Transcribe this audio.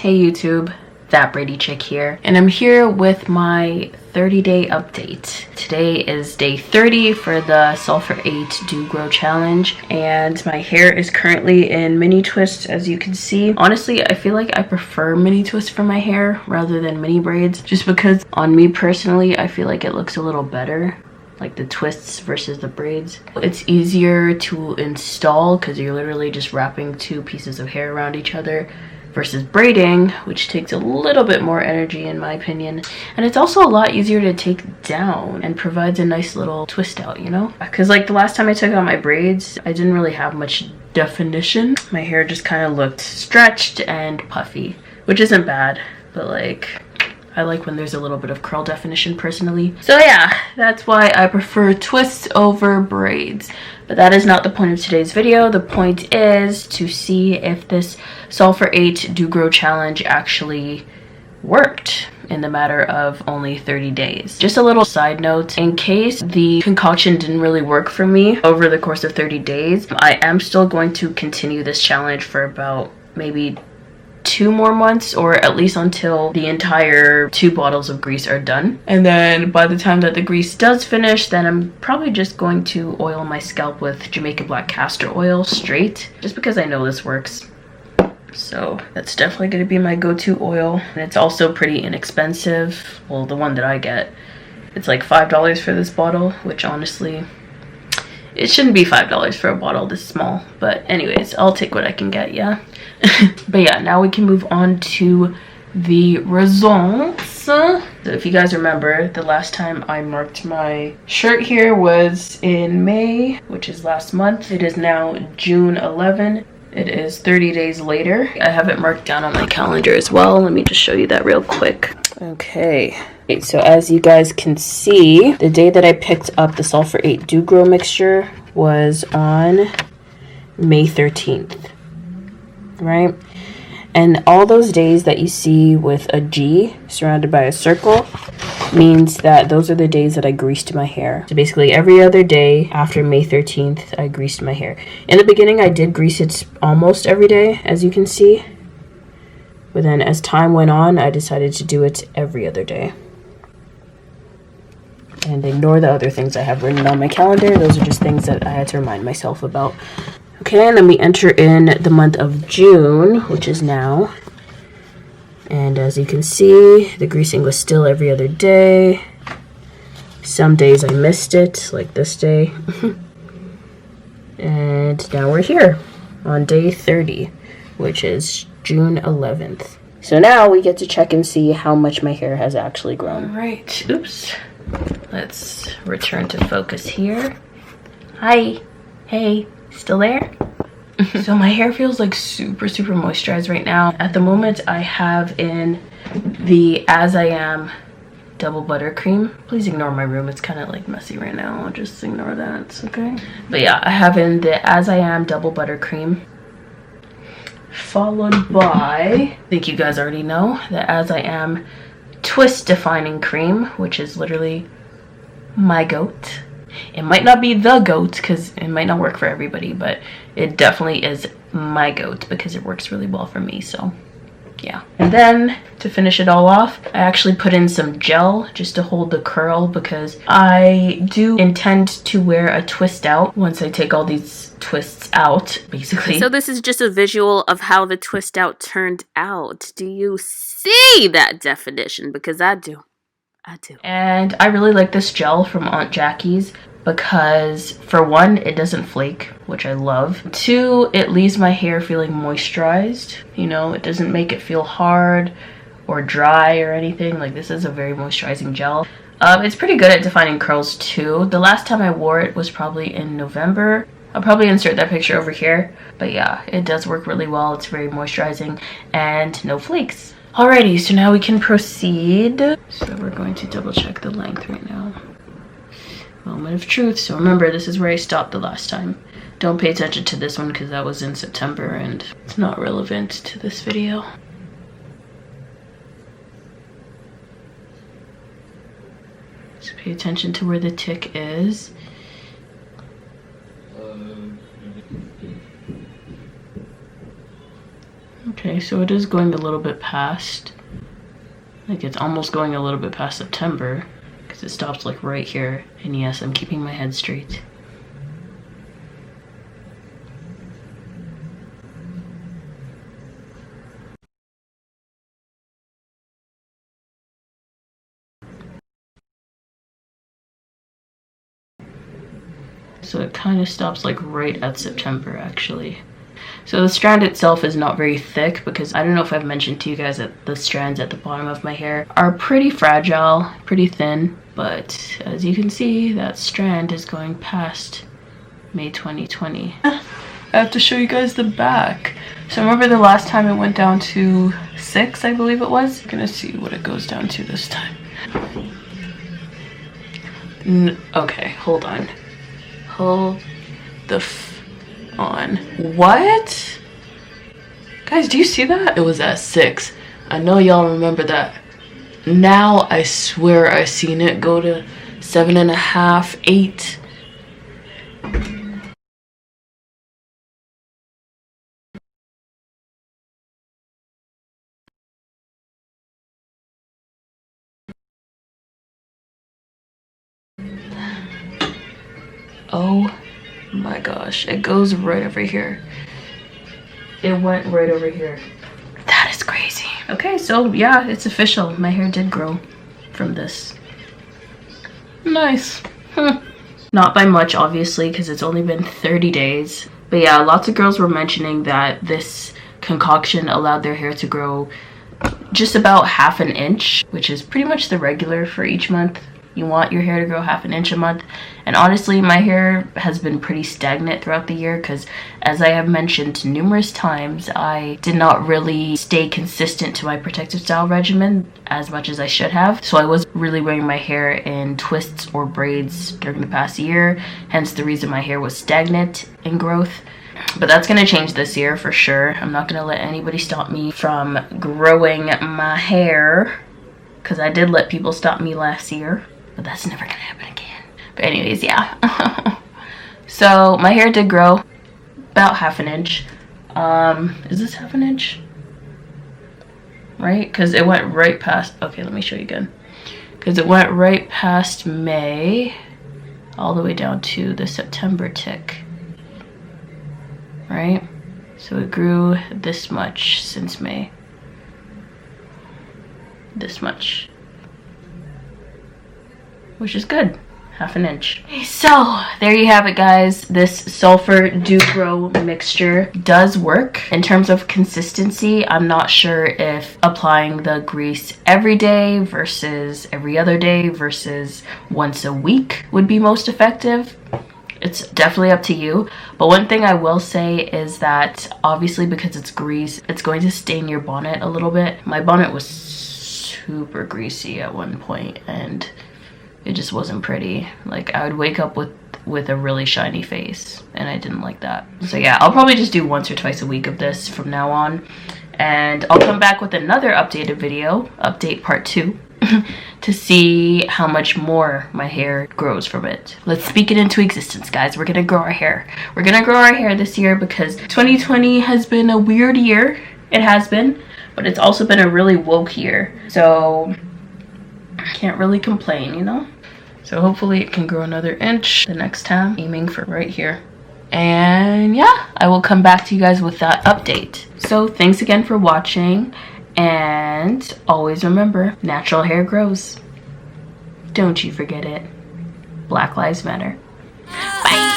Hey YouTube, That Brady Chick here, and I'm here with my 30-day update. Today is day 30 for the Sulphur 8 Do Grow Challenge, and my hair is currently in mini twists, as you can see. Honestly, I feel like I prefer mini twists for my hair rather than mini braids, just because on me personally, I feel like it looks a little better. Like the twists versus the braids. It's easier to install because you're literally just wrapping two pieces of hair around each other versus braiding, which takes a little bit more energy in my opinion. And it's also a lot easier to take down and provides a nice little twist out, you know? Because like the last time I took out my braids, I didn't really have much definition. My hair just kind of looked stretched and puffy, which isn't bad, but like I like when there's a little bit of curl definition personally. So yeah, that's why I prefer twists over braids. But that is not the point of today's video. The point is to see if this Sulphur 8 Do Grow Challenge actually worked in the matter of only 30 days. Just a little side note, in case the concoction didn't really work for me over the course of 30 days, I am still going to continue this challenge for about maybe 2 more months, or at least until the entire 2 bottles of grease are done. And then by the time that the grease does finish, then I'm probably just going to oil my scalp with Jamaican black castor oil straight, just because I know this works. So that's definitely going to be my go-to oil, and it's also pretty inexpensive. Well, the one that I get, it's like $5 for this bottle, which honestly, it shouldn't be $5 for a bottle this small, but anyways, I'll take what I can get, yeah. But yeah, now we can move on to the results. So if you guys remember, the last time I marked my shirt here was in May, which is last month. It is now June 11. It is 30 days later. I have it marked down on my calendar as well. Let me just show you that real quick. Okay. So as you guys can see, the day that I picked up the Sulphur 8 Do Grow mixture was on May 13th, right? And all those days that you see with a G surrounded by a circle means that those are the days that I greased my hair. So basically every other day after May 13th, I greased my hair. In the beginning, I did grease it almost every day, as you can see. But then as time went on, I decided to do it every other day. And ignore the other things I have written on my calendar. Those are just things that I had to remind myself about. Okay, and then we enter in the month of June, which is now. And as you can see, the greasing was still every other day. Some days I missed it, like this day. And now we're here on day 30, which is June 11th. So now we get to check and see how much my hair has actually grown. All right, oops. Let's return to focus here. Hi. Hey, still there? So my hair feels like super moisturized right now. At the moment, I have in the As I Am double buttercream. Please ignore my room. It's kind of like messy right now. I'll just ignore that. It's okay. But yeah, I have in the As I Am double buttercream, followed by, I think you guys already know, the As I Am twist defining cream, which is literally my goat. It might not be the goat because it might not work for everybody, but it definitely is my goat because it works really well for me. So yeah. And then to finish it all off, I actually put in some gel just to hold the curl, because I do intend to wear a twist out once I take all these twists out, basically. So this is just a visual of how the twist out turned out. Do you see that definition? Because I do. I do. And I really like this gel from Aunt Jackie's because, for one, it doesn't flake, which I love. 2, it leaves my hair feeling moisturized. You know, it doesn't make it feel hard or dry or anything. Like, this is a very moisturizing gel. It's pretty good at defining curls too. The last time I wore it was probably in November. I'll probably insert that picture over here. But yeah, it does work really well. It's very moisturizing and no flakes. Alrighty, so now we can proceed. So we're going to double check the length right now. Moment of truth. So remember, this is where I stopped the last time. Don't pay attention to this one because that was in September and it's not relevant to this video. So pay attention to where the tick is. Okay, Okay, so it is going a little bit past, like it's almost going a little bit past September because it stops like right here. And yes, I'm keeping my head straight. So it kind of stops like right at September actually. So the strand itself is not very thick because I don't know if I've mentioned to you guys that the strands at the bottom of my hair are pretty fragile, pretty thin. But as you can see, that strand is going past May 2020. I have to show you guys the back. So remember the last time it went down to 6, I believe it was? I'm gonna see what it goes down to this time. Okay, hold on. Hold the on. What? Guys, do you see that? It was at 6. I know y'all remember that. Now I swear I seen it go to 7.5, 8. Oh my gosh, it goes right over here. It went right over here. That is crazy. Okay, so yeah, it's official. My hair did grow from this. Nice. Not by much, obviously, because it's only been 30 days. But yeah, lots of girls were mentioning that this concoction allowed their hair to grow just about half an inch, which is pretty much the regular for each month. You want your hair to grow half an inch a month. And honestly, my hair has been pretty stagnant throughout the year because, as I have mentioned numerous times, I did not really stay consistent to my protective style regimen as much as I should have. So I was really wearing my hair in twists or braids during the past year, hence the reason my hair was stagnant in growth. But that's going to change this year for sure. I'm not going to let anybody stop me from growing my hair because I did let people stop me last year. But that's never gonna happen again. But anyways, yeah. So my hair did grow about half an inch. Is this half an inch? Right? Because it went right past, okay, let me show you again. Because it went right past May, all the way down to the September tick. Right? So it grew this much since May. This much. Which is good, half an inch. So there you have it, guys. This Sulphur Do Grow mixture does work. In terms of consistency, I'm not sure if applying the grease every day versus every other day versus once a week would be most effective. It's definitely up to you. But one thing I will say is that obviously because it's grease, it's going to stain your bonnet a little bit. My bonnet was super greasy at one point and it just wasn't pretty. Like I would wake up with a really shiny face and I didn't like that. So yeah, I'll probably just do once or twice a week of this from now on. And I'll come back with another updated video, update part 2, to see how much more my hair grows from it. Let's speak it into existence, guys. We're gonna grow our hair. We're gonna grow our hair this year because 2020 has been a weird year. It has been, but it's also been a really woke year. So can't really complain, you know? So hopefully it can grow another inch the next time, aiming for right here. And yeah, I will come back to you guys with that update. So thanks again for watching, and always remember, natural hair grows. Don't you forget it. Black Lives Matter. Bye.